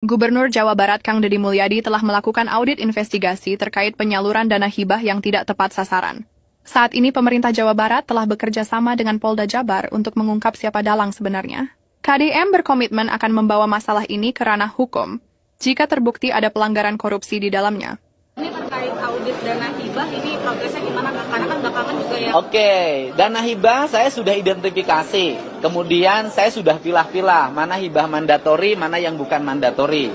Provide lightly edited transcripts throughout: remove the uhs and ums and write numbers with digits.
Gubernur Jawa Barat Kang Deddy Mulyadi telah melakukan audit investigasi terkait penyaluran dana hibah yang tidak tepat sasaran. Saat ini pemerintah Jawa Barat telah bekerja sama dengan Polda Jabar untuk mengungkap siapa dalang sebenarnya. KDM berkomitmen akan membawa masalah ini ke ranah hukum jika terbukti ada pelanggaran korupsi di dalamnya. Ini terkait audit dana hibah, ini progresnya gimana? Karena kan belakangan juga ya. Oke, dana hibah saya sudah identifikasi. Kemudian saya sudah pilah-pilah mana hibah mandatori, mana yang bukan mandatori.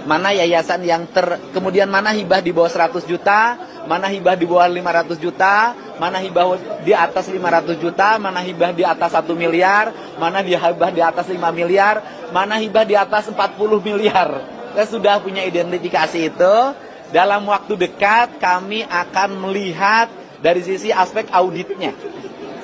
Mana yayasan yang kemudian mana hibah di bawah 100 juta, mana hibah di bawah 500 juta, mana hibah di atas 500 juta, mana hibah di atas 1 miliar, mana hibah di atas 5 miliar, mana hibah di atas 40 miliar. Saya sudah punya identifikasi itu. Dalam waktu dekat kami akan melihat dari sisi aspek auditnya.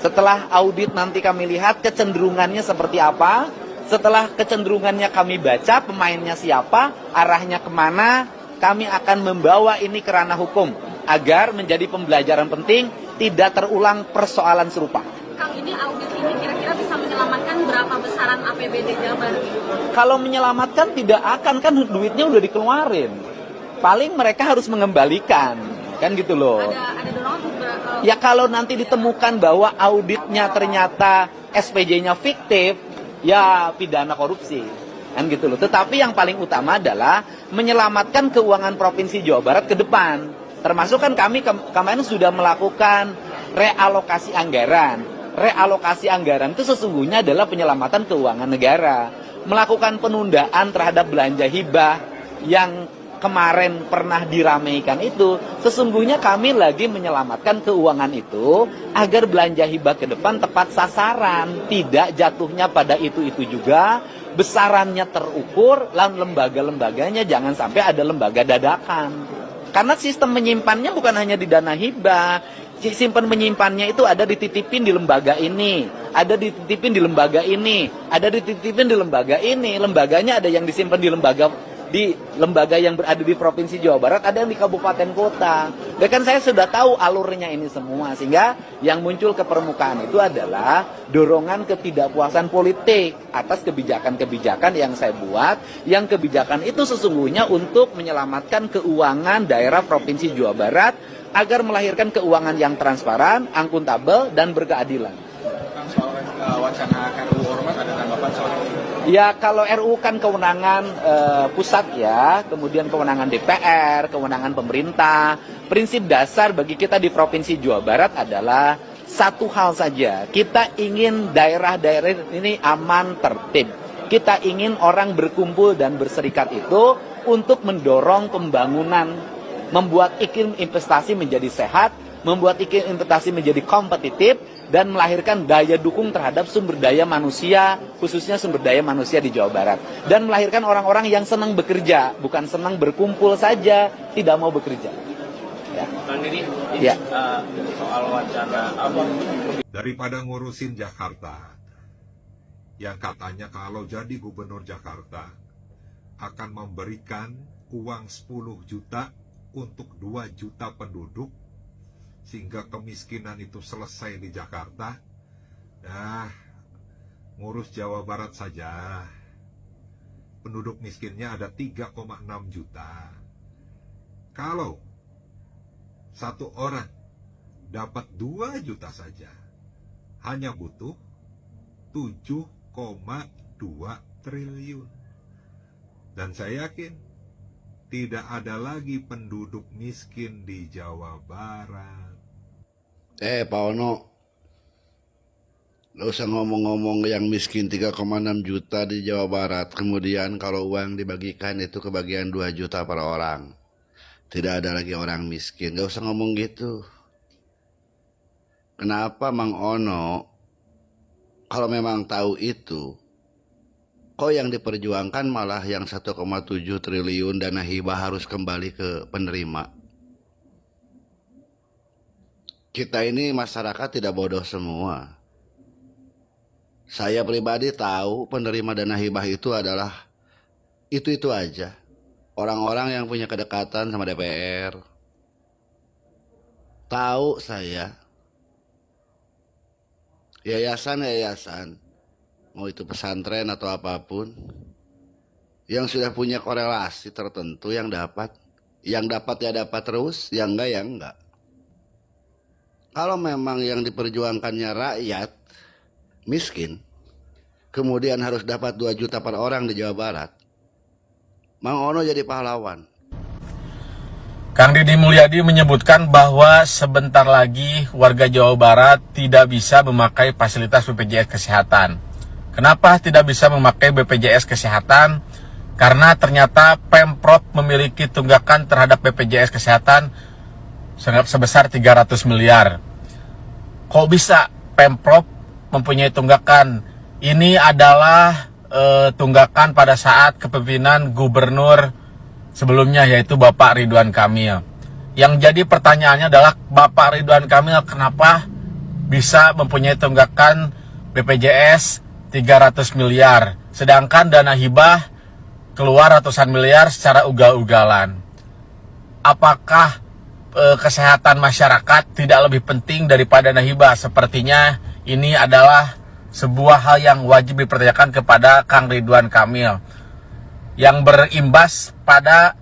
Setelah audit nanti kami lihat kecenderungannya seperti apa. Setelah kecenderungannya kami baca pemainnya siapa, arahnya kemana, kami akan membawa ini ke ranah hukum. Agar menjadi pembelajaran penting, tidak terulang persoalan serupa. Kang, ini audit ini kira-kira bisa menyelamatkan berapa besaran APBD Jabar? Kalau menyelamatkan tidak akan, kan duitnya udah dikeluarin. Paling mereka harus mengembalikan, kan gitu loh. Ada dorongan beberapa. Ya kalau nanti ditemukan bahwa auditnya ternyata SPJ-nya fiktif, ya pidana korupsi, kan gitu loh. Tetapi yang paling utama adalah menyelamatkan keuangan Provinsi Jawa Barat ke depan. Termasuk kan kami kemarin sudah melakukan realokasi anggaran. Realokasi anggaran itu sesungguhnya adalah penyelamatan keuangan negara. Melakukan penundaan terhadap belanja hibah yang kemarin pernah diramaikan itu, sesungguhnya kami lagi menyelamatkan keuangan itu agar belanja hibah ke depan tepat sasaran, tidak jatuhnya pada itu juga, besarannya terukur, dan lembaga-lembaganya jangan sampai ada lembaga dadakan. Karena sistem menyimpannya bukan hanya di dana hibah, simpan menyimpannya itu ada dititipin di lembaga ini, ada dititipin di lembaga ini, ada dititipin di lembaga ini, lembaganya ada yang disimpan di lembaga yang berada di Provinsi Jawa Barat, ada yang di kabupaten kota. Dan kan saya sudah tahu alurnya ini semua, sehingga yang muncul ke permukaan itu adalah dorongan ketidakpuasan politik atas kebijakan-kebijakan yang saya buat, yang kebijakan itu sesungguhnya untuk menyelamatkan keuangan daerah Provinsi Jawa Barat agar melahirkan keuangan yang transparan, akuntabel, dan berkeadilan. Soal wacana RUU Ormas ada tanggapan soal itu? Ya kalau RUU kan kewenangan pusat ya, kemudian kewenangan DPR, kewenangan pemerintah. Prinsip dasar bagi kita di Provinsi Jawa Barat adalah satu hal saja. Kita ingin daerah-daerah ini aman, tertib. Kita ingin orang berkumpul dan berserikat itu untuk mendorong pembangunan, membuat iklim investasi menjadi sehat, membuat iklim investasi menjadi kompetitif, dan melahirkan daya dukung terhadap sumber daya manusia, khususnya sumber daya manusia di Jawa Barat. Dan melahirkan orang-orang yang senang bekerja, bukan senang berkumpul saja, tidak mau bekerja. Ya. Bang Deddy, Ya. soal wacana apa? Daripada ngurusin Jakarta, yang katanya kalau jadi gubernur Jakarta akan memberikan uang 10 juta untuk 2 juta penduduk, sehingga kemiskinan itu selesai di Jakarta. Nah, ngurus Jawa Barat saja, penduduk miskinnya ada 3,6 juta. Kalau satu orang dapat 2 juta saja, hanya butuh 7,2 triliun. Dan saya yakin tidak ada lagi penduduk miskin di Jawa Barat. Pak Ono, nggak usah ngomong-ngomong yang miskin 3,6 juta di Jawa Barat. Kemudian kalau uang dibagikan itu kebagian 2 juta per orang. Tidak ada lagi orang miskin. Nggak usah ngomong gitu. Kenapa Mang Ono, kalau memang tahu itu, kok yang diperjuangkan malah yang 1,7 triliun dana hibah harus kembali ke penerima? Kita ini masyarakat tidak bodoh semua. Saya pribadi tahu penerima dana hibah itu adalah itu aja. Orang-orang yang punya kedekatan sama DPR. Tahu saya. Yayasan, mau itu pesantren atau apapun, yang sudah punya korelasi tertentu yang dapat ya dapat terus, yang enggak ya enggak. Kalau memang yang diperjuangkannya rakyat miskin, kemudian harus dapat 2 juta per orang di Jawa Barat, Mang Ono jadi pahlawan. Kang Deddy Mulyadi menyebutkan bahwa sebentar lagi warga Jawa Barat tidak bisa memakai fasilitas BPJS Kesehatan. Kenapa tidak bisa memakai BPJS Kesehatan? Karena ternyata Pemprov memiliki tunggakan terhadap BPJS Kesehatan sebesar 300 miliar. Kok bisa Pemprov mempunyai tunggakan? Ini adalah tunggakan pada saat kepemimpinan gubernur sebelumnya, yaitu Bapak Ridwan Kamil. Yang jadi pertanyaannya adalah Bapak Ridwan Kamil kenapa bisa mempunyai tunggakan BPJS 300 miliar, sedangkan dana hibah keluar ratusan miliar secara ugal-ugalan. Apakah kesehatan masyarakat tidak lebih penting daripada dana hibah? Sepertinya ini adalah sebuah hal yang wajib dipertanyakan kepada Kang Ridwan Kamil, yang berimbas pada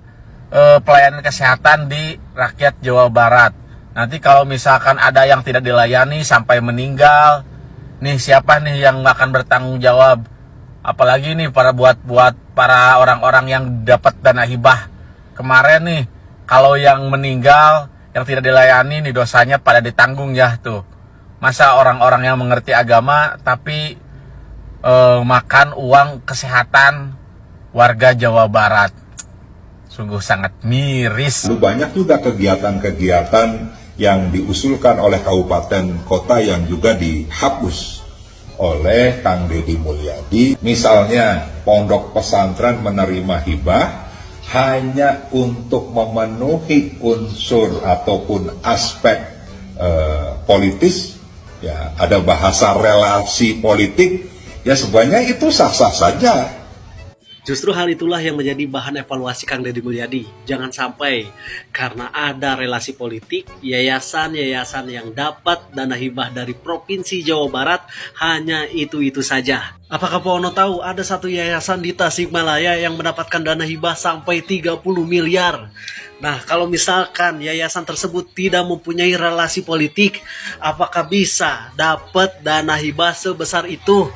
pelayanan kesehatan di rakyat Jawa Barat. Nanti kalau misalkan ada yang tidak dilayani sampai meninggal, nih siapa nih yang akan bertanggung jawab? Apalagi nih buat para orang-orang yang dapat dana hibah kemarin nih, kalau yang meninggal, yang tidak dilayani nih dosanya pada ditanggung ya tuh. Masa orang-orang yang mengerti agama tapi makan uang kesehatan warga Jawa Barat? Sungguh sangat miris. Banyak juga kegiatan-kegiatan yang diusulkan oleh kabupaten kota yang juga dihapus oleh Kang Deddy Mulyadi. Misalnya pondok pesantren menerima hibah hanya untuk memenuhi unsur ataupun aspek politis, ya ada bahasa relasi politik, ya sebenarnya itu sah-sah saja. Justru hal itulah yang menjadi bahan evaluasi Kang Deddy Mulyadi. Jangan sampai karena ada relasi politik, yayasan-yayasan yang dapat dana hibah dari Provinsi Jawa Barat hanya itu-itu saja. Apakah Pak Ono tahu ada satu yayasan di Tasikmalaya yang mendapatkan dana hibah sampai 30 miliar? Nah, kalau misalkan yayasan tersebut tidak mempunyai relasi politik, apakah bisa dapat dana hibah sebesar itu?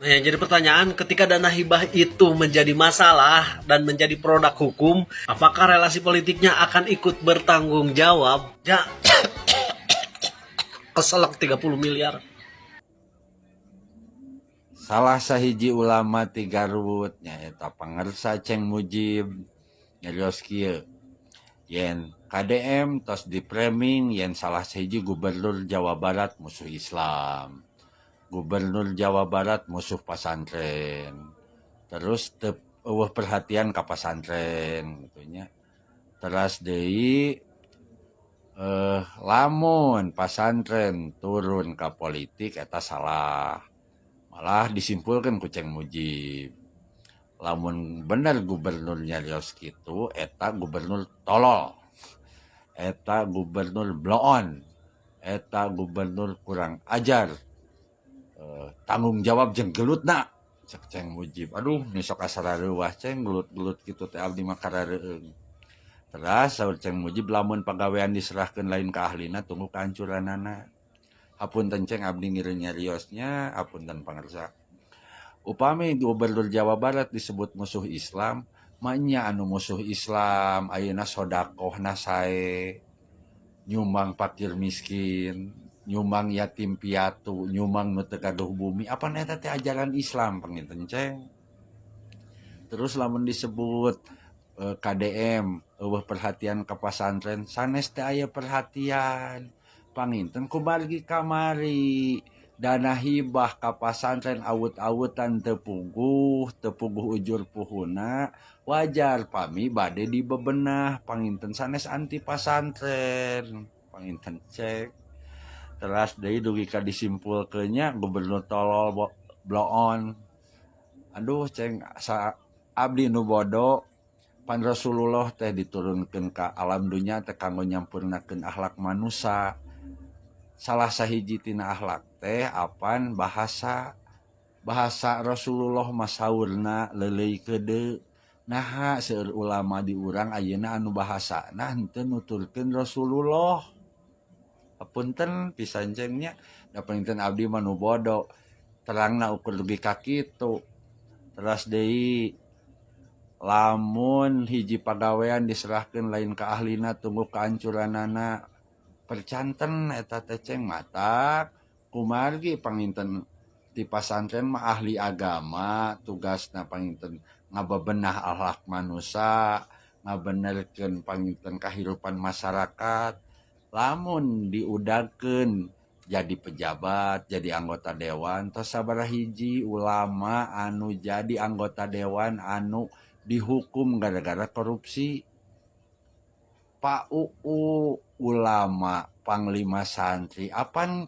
Nah, yang jadi pertanyaan, ketika dana hibah itu menjadi masalah dan menjadi produk hukum, apakah relasi politiknya akan ikut bertanggung jawab? Ya, keselak 30 miliar. Salah sahiji ulama ti Garut nyaeta pangarsa Ceng Mujib nyarios kieu. Yen KDM tos di framing yen salah sahiji gubernur Jawa Barat musuh Islam. Gubernur Jawa Barat musuh pasantren, terus perhatian ke pasantren gitunya. Terus deui lamun pasantren turun ke politik eta salah, malah disimpulkan ku Ceng Mujib. Lamun bener gubernurnya nyarios kitu, eta gubernur tolol, eta gubernur bloon, eta gubernur kurang ajar. Tanggung jawab jeung gelutna cek Ceng Mujib. Aduh nih sok asarareuwah Ceng gelut-gelut kitu teh abdi mah karareueung. Terus saur Ceng Mujib lamun pagawean diserahkeun lain ka ahlina tunggu kahancuranana. Hapunten Ceng abdi ngireung nyariosnya, hapunten pangarsa. Upami gubernur Jawa Barat disebut musuh Islam, manya anu musuh Islam ayeuna sodakohna sae, nyumbang fakir miskin, nyumbang yatim piatu, nyumbang nu teu kaduh bumi, apa eta teh ajaran Islam panginten Ceng. Terus lamun disebut KDM eueuh perhatian ka pasantren, sanes teh aya perhatian. Panginten kumargi kamari dana hibah ka pasantren awut-awutan teu puguh ujur puhuna, wajar pami bade dibebenah panginten sanes anti pasantren panginten Ceng. Terus deui dugi ka disimpulkeunnya gubernur tolol bloon. Aduh Ceng, abdi nu bodoh, pan Rasulullah teh diturunkeun ka alam dunya teh kanggo nyampurnakeun akhlak manusia. Salah sahiji tina akhlak teh apan bahasa bahasa Rasulullah masaurna lelei kede nah seueur ulama di urang ayeuna anu bahasa nah henteu nuturkeun Rasulullah punten pisan cengnya da panginten abdi mah nu bodo terangna ukur dugi ka kitu teras deui lamun hiji pagawean diserahkeun lain ka ahlina tunggu kahancuranana percanten eta teh ceng matak kumargi panginten di pasantren mah ahli agama tugasna panginten ngabebenah akhlak manusia ngabenerkeun panginten kahirupan masyarakat lamun diudagkeun jadi pejabat jadi anggota dewan tos sabaraha hiji ulama anu jadi anggota dewan anu dihukum gara-gara korupsi Pak UU ulama panglima santri apan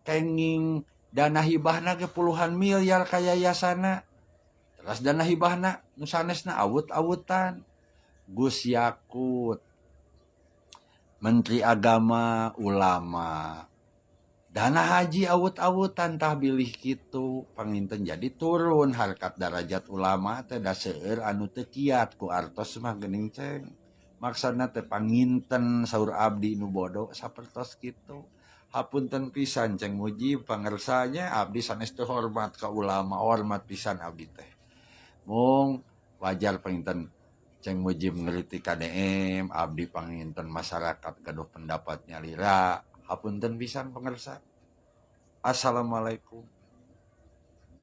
kenging dana hibahna ge puluhan miliar ka yayasana terus dana hibahna nu sanesna awut-awutan Gus Yakut Menteri Agama ulama dana haji awut-awutan tah bilih kitu panginten jadi turun harkat darajat ulama teh da seueur anu teu kiat ku artos mah geuning ceng maksudna teh panginten saur abdi nu bodo sapertos kitu hapunten pisan ceng Mujib pangersanya abdi sanes teu hormat ka ulama hormat pisan abdi teh mung wajar panginten ceng Mujib ngeliti KDM abdi panginten masyarakat gaduh pendapatnya lira hapunten pisan pangersa assalamualaikum